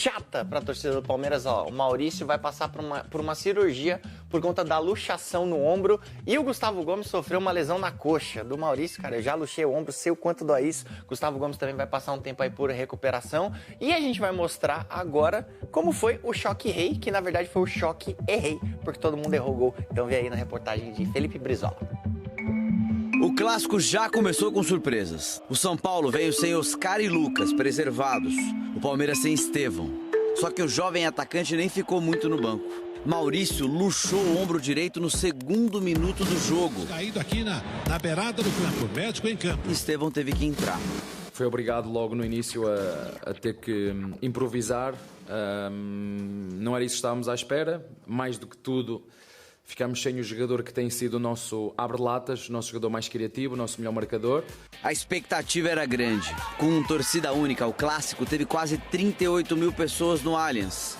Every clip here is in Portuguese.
chata para a torcida do Palmeiras. Ó, o Maurício vai passar por uma cirurgia por conta da luxação no ombro e o Gustavo Gomes sofreu uma lesão na coxa. Do Maurício, cara, eu já luxei o ombro, sei o quanto dói isso. Gustavo Gomes também vai passar um tempo aí por recuperação e a gente vai mostrar agora como foi o choque rei, que na verdade foi o choque errei, porque todo mundo errou o gol. Então vem aí na reportagem de Felipe Brizola. O clássico já começou com surpresas. O São Paulo veio sem Oscar e Lucas, preservados. O Palmeiras sem Estevão. Só que o jovem atacante nem ficou muito no banco. Maurício luxou o ombro direito no segundo minuto do jogo. Caído aqui na beirada do campo, médico em campo. Estevão teve que entrar. Foi obrigado logo no início a ter que improvisar. Não era isso que estávamos à espera. Mais do que tudo, ficámos sem o jogador que tem sido o nosso abre-latas, o nosso jogador mais criativo, o nosso melhor marcador. A expectativa era grande. Com torcida única, o clássico teve quase 38 mil pessoas no Allianz.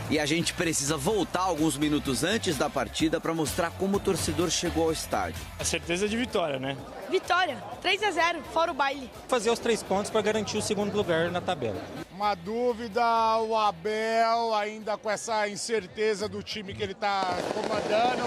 E a gente precisa voltar alguns minutos antes da partida para mostrar como o torcedor chegou ao estádio. A certeza de vitória, né? Vitória, 3-0, fora o baile. Fazer os 3 pontos para garantir o segundo lugar na tabela. Uma dúvida, o Abel ainda com essa incerteza do time que ele está comandando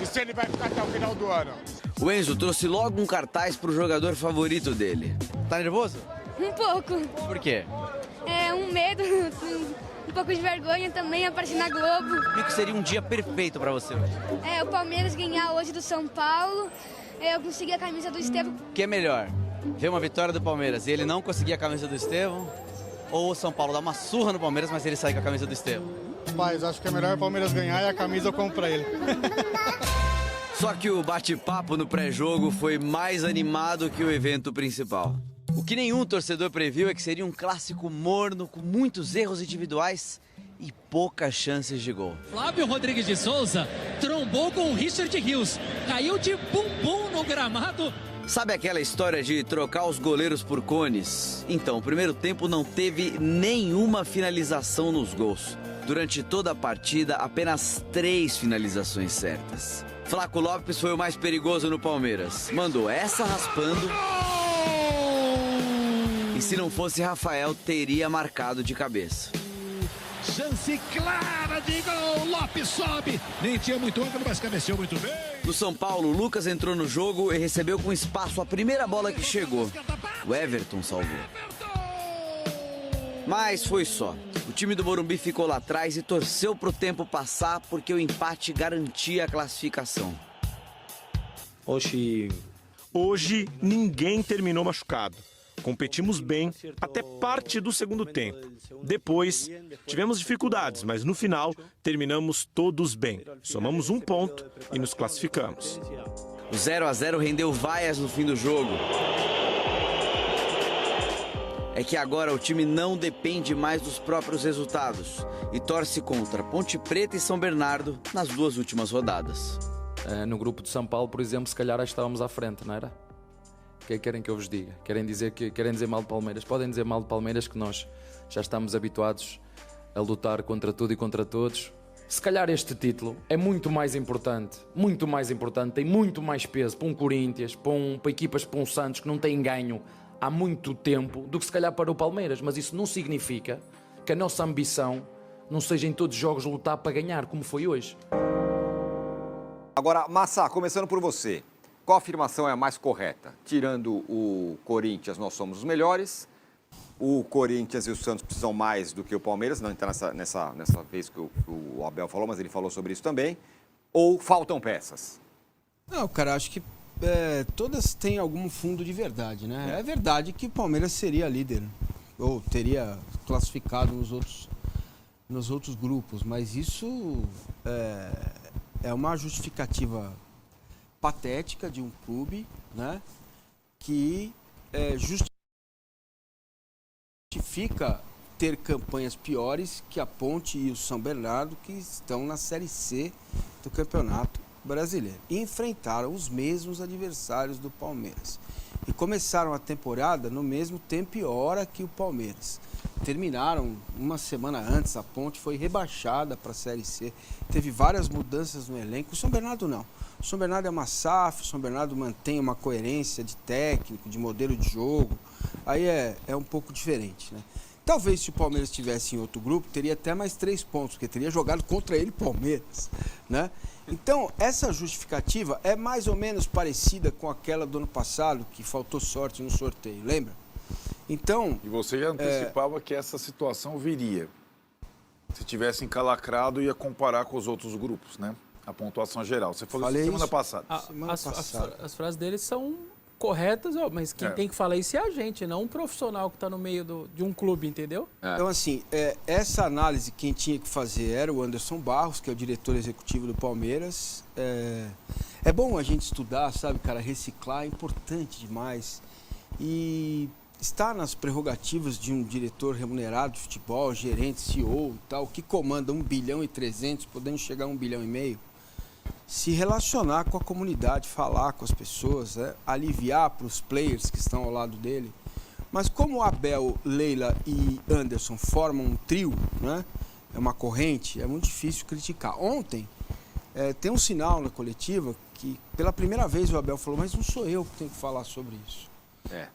e se ele vai ficar até o final do ano. O Enzo trouxe logo um cartaz para o jogador favorito dele. Tá nervoso? Um pouco. Por quê? É um medo, um pouco de vergonha também, aparecer na Globo. O que seria um dia perfeito para você hoje? O Palmeiras ganhar hoje do São Paulo, eu conseguir a camisa do Estevão. O que é melhor? Ver uma vitória do Palmeiras e ele não conseguir a camisa do Estevão? Ou o São Paulo dar uma surra no Palmeiras, mas ele sair com a camisa do Estevão? Mas acho que é melhor o Palmeiras ganhar e a camisa eu compro pra ele. Só que o bate-papo no pré-jogo foi mais animado que o evento principal. O que nenhum torcedor previu é que seria um clássico morno, com muitos erros individuais e poucas chances de gol. Flávio Rodrigues de Souza trombou com o Richard Rios, caiu de bumbum no gramado. Sabe aquela história de trocar os goleiros por cones? Então, o primeiro tempo não teve nenhuma finalização nos gols. Durante toda a partida, apenas 3 finalizações certas. Flaco Lopes foi o mais perigoso no Palmeiras. Mandou essa raspando. E se não fosse Rafael, teria marcado de cabeça. Chance clara de gol, Lopes sobe. Nem tinha muito ângulo, mas cabeceou muito bem. No São Paulo, Lucas entrou no jogo e recebeu com espaço a primeira bola que chegou. O Everton salvou. Mas foi só. O time do Morumbi ficou lá atrás e torceu pro tempo passar porque o empate garantia a classificação. Hoje ninguém terminou machucado. Competimos bem até parte do segundo tempo. Depois, tivemos dificuldades, mas no final, terminamos todos bem. Somamos 1 ponto e nos classificamos. O 0-0 rendeu vaias no fim do jogo. É que agora o time não depende mais dos próprios resultados e torce contra Ponte Preta e São Bernardo nas 2 últimas rodadas. No grupo de São Paulo, por exemplo, se calhar estávamos à frente, não era? O que querem que eu vos diga? Querem dizer mal de Palmeiras? Podem dizer mal de Palmeiras, que nós já estamos habituados a lutar contra tudo e contra todos. Se calhar este título é muito mais importante, tem muito mais peso para um Corinthians, para equipas, para um Santos que não têm ganho há muito tempo, do que se calhar para o Palmeiras. Mas isso não significa que a nossa ambição não seja em todos os jogos lutar para ganhar, como foi hoje. Agora, Massa, começando por você. Qual afirmação é a mais correta? Tirando o Corinthians, nós somos os melhores. O Corinthians e o Santos precisam mais do que o Palmeiras. Não entrar nessa vez que o Abel falou, mas ele falou sobre isso também. Ou faltam peças? Não, cara, acho que todas têm algum fundo de verdade, né? É verdade que o Palmeiras seria líder, ou teria classificado nos outros grupos, mas isso é uma justificativa patética de um clube, né, que justifica ter campanhas piores que a Ponte e o São Bernardo, que estão na Série C do Campeonato Brasileiro. E enfrentaram os mesmos adversários do Palmeiras. E começaram a temporada no mesmo tempo e hora que o Palmeiras. Terminaram uma semana antes, a Ponte foi rebaixada para a Série C. Teve várias mudanças no elenco. O São Bernardo não. O São Bernardo é uma SAF, o São Bernardo mantém uma coerência de técnico, de modelo de jogo. Aí é um pouco diferente, né? Talvez se o Palmeiras estivesse em outro grupo, teria até mais 3 pontos, porque teria jogado contra ele Palmeiras, né? Então, essa justificativa é mais ou menos parecida com aquela do ano passado, que faltou sorte no sorteio, lembra? Então... E você já antecipava que essa situação viria. Se tivesse encalacrado, ia comparar com os outros grupos, né? A pontuação geral. Você falou isso semana passada. As frases dele são corretas, mas quem tem que falar isso é a gente, não um profissional que está no meio de um clube, entendeu? Então, assim, essa análise quem tinha que fazer era o Anderson Barros, que é o diretor executivo do Palmeiras. É bom a gente estudar, sabe, cara, reciclar é importante demais. E está nas prerrogativas de um diretor remunerado de futebol, gerente, CEO e tal, que comanda 1,3 bilhão, podendo chegar a 1,5 bilhão, se relacionar com a comunidade, falar com as pessoas, aliviar para os players que estão ao lado dele. Mas como Abel, Leila e Anderson formam um trio, né? É uma corrente, é muito difícil criticar. Ontem, tem um sinal na coletiva que, pela primeira vez, o Abel falou, mas não sou eu que tenho que falar sobre isso.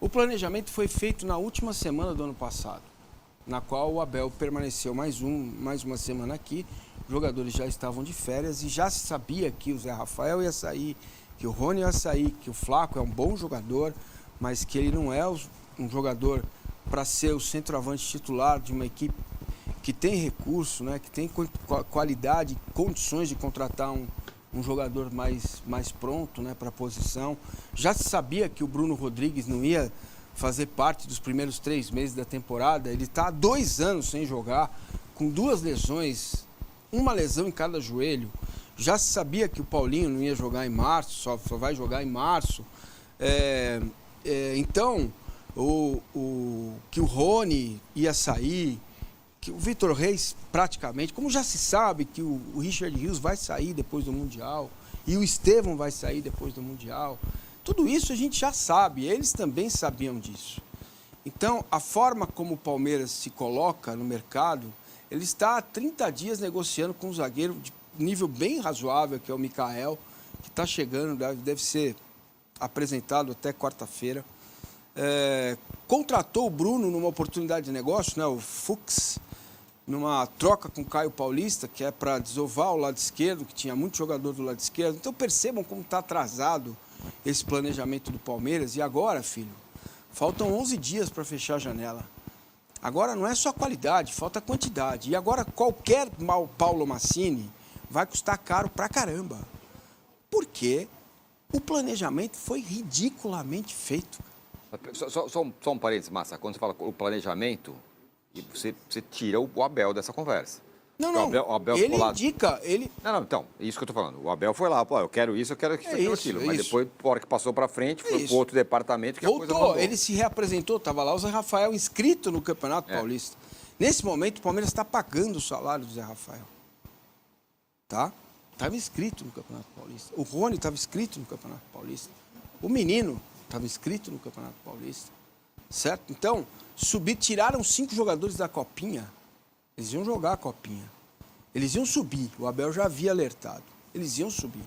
O planejamento foi feito na última semana do ano passado, na qual o Abel permaneceu mais uma semana aqui. Os jogadores já estavam de férias e já se sabia que o Zé Rafael ia sair, que o Rony ia sair, que o Flaco é um bom jogador, mas que ele não é um jogador para ser o centroavante titular de uma equipe que tem recurso, né, que tem qualidade, condições de contratar um jogador mais pronto, né, para a posição. Já se sabia que o Bruno Rodrigues não ia fazer parte dos primeiros 3 meses da temporada. Ele está há 2 anos sem jogar, com 2 lesões, uma lesão em cada joelho. Já se sabia que o Paulinho não ia jogar em março, só vai jogar em março. Então, que o Rony ia sair, que o Vitor Reis praticamente, como já se sabe que o Richard Rios vai sair depois do Mundial e o Estevão vai sair depois do Mundial, tudo isso a gente já sabe, eles também sabiam disso. Então, a forma como o Palmeiras se coloca no mercado, ele está há 30 dias negociando com um zagueiro de nível bem razoável, que é o Mikael, que está chegando, deve ser apresentado até quarta-feira. Contratou o Bruno numa oportunidade de negócio, né, o Fux, numa troca com o Caio Paulista, que é para desovar o lado esquerdo, que tinha muito jogador do lado esquerdo. Então percebam como está atrasado esse planejamento do Palmeiras. E agora, filho, faltam 11 dias para fechar a janela. Agora não é só qualidade, falta quantidade. E agora qualquer Paulo Massini vai custar caro pra caramba. Porque o planejamento foi ridiculamente feito. Só um parênteses, Massa. Quando você fala o planejamento, você tira o Abel dessa conversa. Não, o Abel ele lá... indica, ele... Não, então, isso que eu tô falando. O Abel foi lá, pô, eu quero isso, eu quero aquilo. Mas depois, por hora que passou pra frente, foi pro outro departamento que a coisa mudou. Ele se reapresentou, tava lá o Zé Rafael inscrito no Campeonato Paulista. Nesse momento, o Palmeiras está pagando o salário do Zé Rafael. Tá? Estava inscrito no Campeonato Paulista. O Rony estava inscrito no Campeonato Paulista. O menino estava inscrito no Campeonato Paulista. Certo? Então, tiraram 5 jogadores da Copinha. Eles iam jogar a Copinha. Eles iam subir. O Abel já havia alertado. Eles iam subir.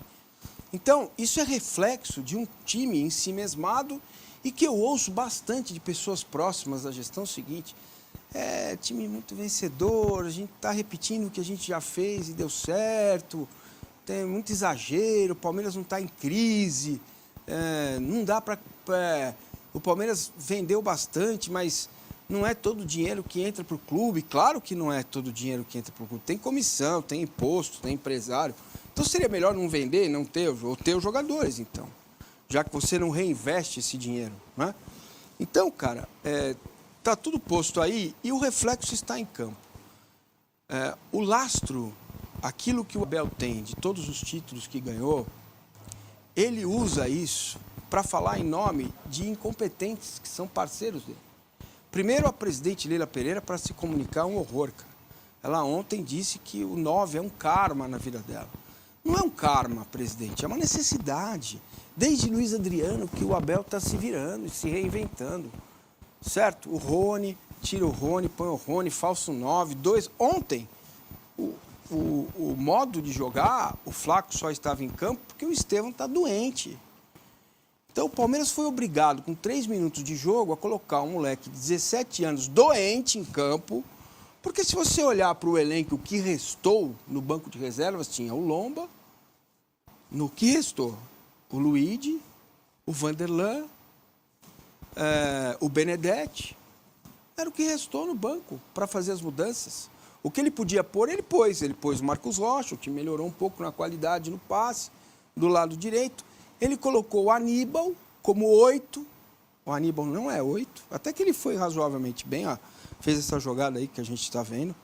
Então, isso é reflexo de um time ensimesmado e que eu ouço bastante de pessoas próximas da gestão seguinte. Time muito vencedor, a gente está repetindo o que a gente já fez e deu certo, tem muito exagero, o Palmeiras não está em crise, não dá para... o Palmeiras vendeu bastante, mas não é todo o dinheiro que entra para o clube. Claro que não é todo o dinheiro que entra para o clube. Tem comissão, tem imposto, tem empresário. Então seria melhor não vender, não ter, ou ter os jogadores, então. Já que você não reinveste esse dinheiro, né? Então, cara, está tudo posto aí e o reflexo está em campo. O lastro, aquilo que o Abel tem de todos os títulos que ganhou, ele usa isso para falar em nome de incompetentes que são parceiros dele. Primeiro, a presidente Leila Pereira, para se comunicar, um horror, cara. Ela ontem disse que o 9 é um karma na vida dela. Não é um karma, presidente, é uma necessidade. Desde Luiz Adriano que o Abel está se virando e se reinventando. Certo? O Rony, tira o Rony, põe o Rony, falso 9, 2. Ontem, o modo de jogar, o Flaco só estava em campo porque o Estevão está doente. Então o Palmeiras foi obrigado, com 3 minutos de jogo, a colocar um moleque de 17 anos doente em campo, porque se você olhar para o elenco que restou no banco de reservas, tinha o Lomba, no que restou o Luigi, o Vanderlan, o Benedetti, era o que restou no banco para fazer as mudanças. O que ele podia pôr, ele pôs o Marcos Rocha, o time melhorou um pouco na qualidade no passe, do lado direito. Ele colocou o Aníbal como 8, o Aníbal não é 8, até que ele foi razoavelmente bem, ó, fez essa jogada aí que a gente está vendo,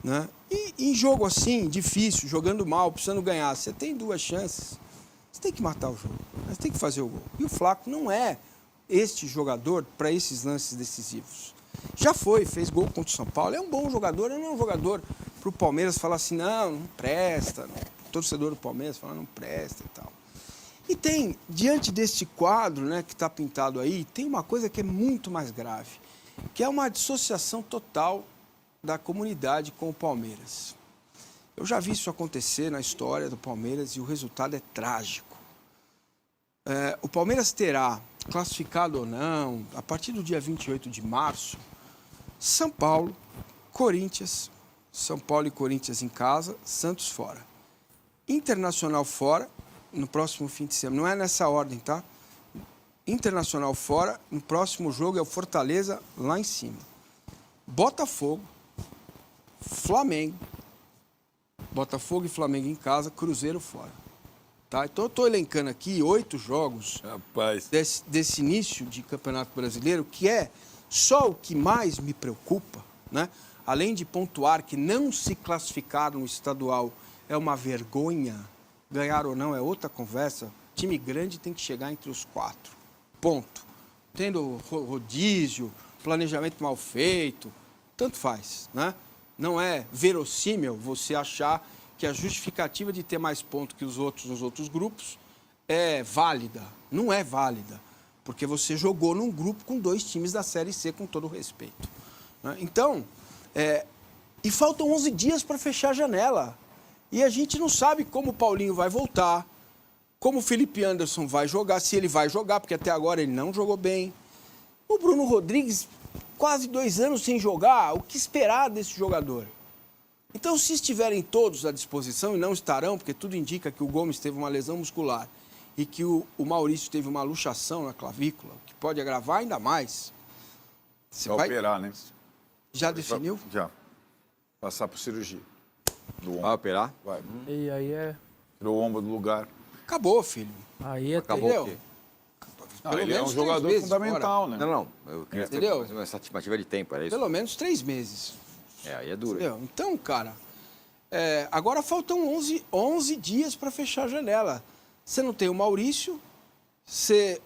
né? E em jogo assim, difícil, jogando mal, precisando ganhar, você tem 2 chances, você tem que matar o jogo, você tem que fazer o gol. E o Flaco não é este jogador para esses lances decisivos. Já fez gol contra o São Paulo, é um bom jogador, não é um jogador para o Palmeiras falar assim, não presta, não. O torcedor do Palmeiras fala, não presta e tal. E tem, diante deste quadro, né, que está pintado aí, tem uma coisa que é muito mais grave, que é uma dissociação total da comunidade com o Palmeiras. Eu já vi isso acontecer na história do Palmeiras e o resultado é trágico. O Palmeiras terá, classificado ou não, a partir do dia 28 de março, São Paulo, Corinthians, São Paulo e Corinthians em casa, Santos fora. Internacional fora, no próximo fim de semana, não é nessa ordem, tá? Internacional fora, no próximo jogo é o Fortaleza lá em cima. Botafogo, Flamengo, Botafogo e Flamengo em casa, Cruzeiro fora. Tá? Então eu estou elencando aqui 8 jogos desse início de Campeonato Brasileiro, que é só o que mais me preocupa, né? Além de pontuar que não se classificar no estadual é uma vergonha, ganhar ou não é outra conversa, time grande tem que chegar entre os 4, ponto. Tendo rodízio, planejamento mal feito, tanto faz, né? Não é verossímil você achar que a justificativa de ter mais pontos que os outros nos outros grupos é válida. Não é válida, porque você jogou num grupo com 2 times da Série C, com todo o respeito, né? Então, e faltam 11 dias para fechar a janela. E a gente não sabe como o Paulinho vai voltar, como o Felipe Anderson vai jogar, se ele vai jogar, porque até agora ele não jogou bem. O Bruno Rodrigues, quase 2 anos sem jogar, o que esperar desse jogador? Então, se estiverem todos à disposição, e não estarão, porque tudo indica que o Gomes teve uma lesão muscular e que o Maurício teve uma luxação na clavícula, que pode agravar ainda mais. Você vai operar, né? Já definiu? Já. Passar por cirurgia. Vai operar? Vai. E aí Tirou o ombro do lugar. Acabou, filho. Aí acabou o quê? Ele é um jogador fundamental, né? Não. Eu queria ter uma estimativa de tempo, era isso? Pelo menos 3 meses. Aí é duro. Entendeu? Então, cara, agora faltam 11 dias para fechar a janela. Você não tem o Maurício, você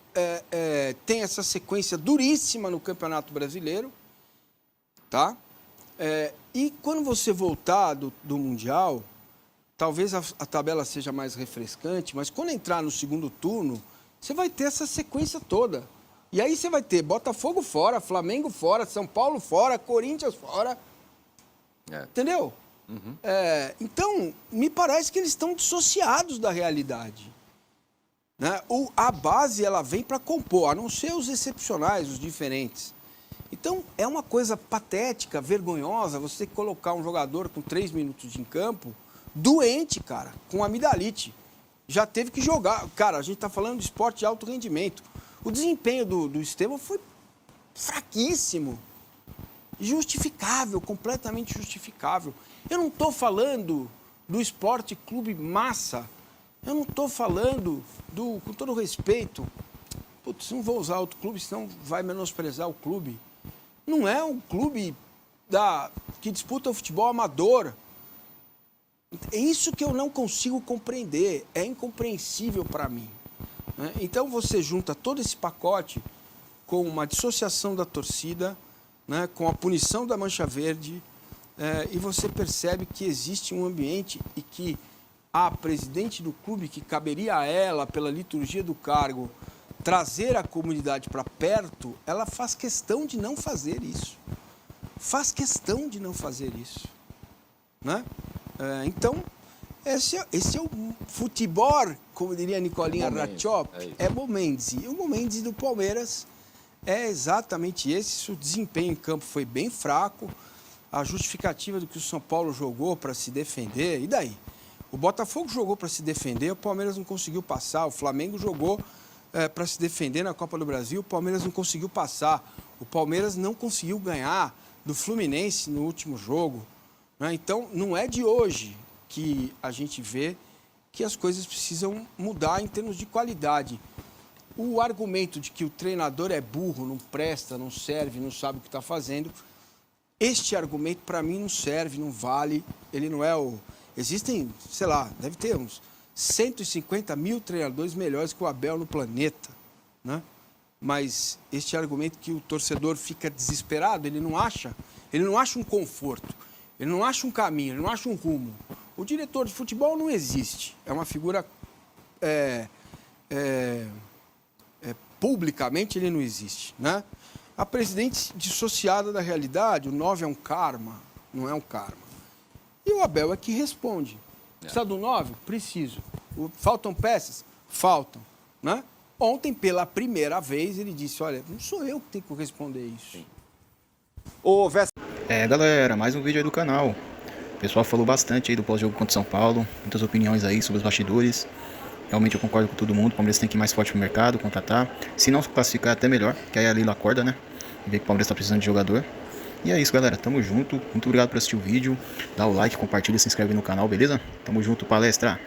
tem essa sequência duríssima no Campeonato Brasileiro, tá? E quando você voltar do Mundial, talvez a tabela seja mais refrescante, mas quando entrar no segundo turno, você vai ter essa sequência toda. E aí você vai ter Botafogo fora, Flamengo fora, São Paulo fora, Corinthians fora. Entendeu? Uhum. Então, me parece que eles estão dissociados da realidade, né? A base, ela vem para compor, a não ser os excepcionais, os diferentes. Então, é uma coisa patética, vergonhosa, você colocar um jogador com 3 minutos em campo, doente, cara, com amidalite. Já teve que jogar. Cara, a gente está falando de esporte de alto rendimento. O desempenho do Estevão foi fraquíssimo. Justificável, completamente justificável. Eu não estou falando do Esporte Clube Massa. Eu não estou falando com todo respeito. Putz, não vou usar outro clube, senão vai menosprezar o clube. Não é um clube que disputa o futebol amador. É isso que eu não consigo compreender. É incompreensível para mim, né? Então você junta todo esse pacote com uma dissociação da torcida, né, com a punição da mancha verde, e você percebe que existe um ambiente e que a presidente do clube, que caberia a ela, pela liturgia do cargo, trazer a comunidade para perto, ela faz questão de não fazer isso. Faz questão de não fazer isso, né? Então, Esse é o futebol, como diria Nicolinha Ratchop, é momentos. E o momentos do Palmeiras é exatamente esse. O desempenho em campo foi bem fraco. A justificativa do que o São Paulo jogou para se defender, e daí? O Botafogo jogou para se defender, o Palmeiras não conseguiu passar. O Flamengo jogou para se defender na Copa do Brasil, o Palmeiras não conseguiu passar. O Palmeiras não conseguiu ganhar do Fluminense no último jogo. Né? Então, não é de hoje que a gente vê que as coisas precisam mudar em termos de qualidade. O argumento de que o treinador é burro, não presta, não serve, não sabe o que está fazendo, este argumento para mim não serve, não vale, ele não é o... Existem, sei lá, deve ter uns 150 mil treinadores melhores que o Abel no planeta, né? Mas este argumento que o torcedor fica desesperado, ele não acha um conforto, ele não acha um caminho, ele não acha um rumo. O diretor de futebol não existe, é uma figura publicamente ele não existe, né? A presidente dissociada da realidade, o 9 é um karma, não é um karma. E o Abel é que responde. Precisa do 9? Preciso. Faltam peças? Faltam, né? Ontem, pela primeira vez, ele disse, olha, não sou eu que tenho que responder isso. Galera, mais um vídeo aí do canal. O pessoal falou bastante aí do pós-jogo contra o São Paulo, muitas opiniões aí sobre os bastidores. Realmente eu concordo com todo mundo, o Palmeiras tem que ir mais forte pro mercado, contratar. Se não se classificar, até melhor, que aí a Leila acorda, né? E vê que o Palmeiras tá precisando de jogador. E é isso, galera, tamo junto. Muito obrigado por assistir o vídeo. Dá o like, compartilha, se inscreve no canal, beleza? Tamo junto, palestra!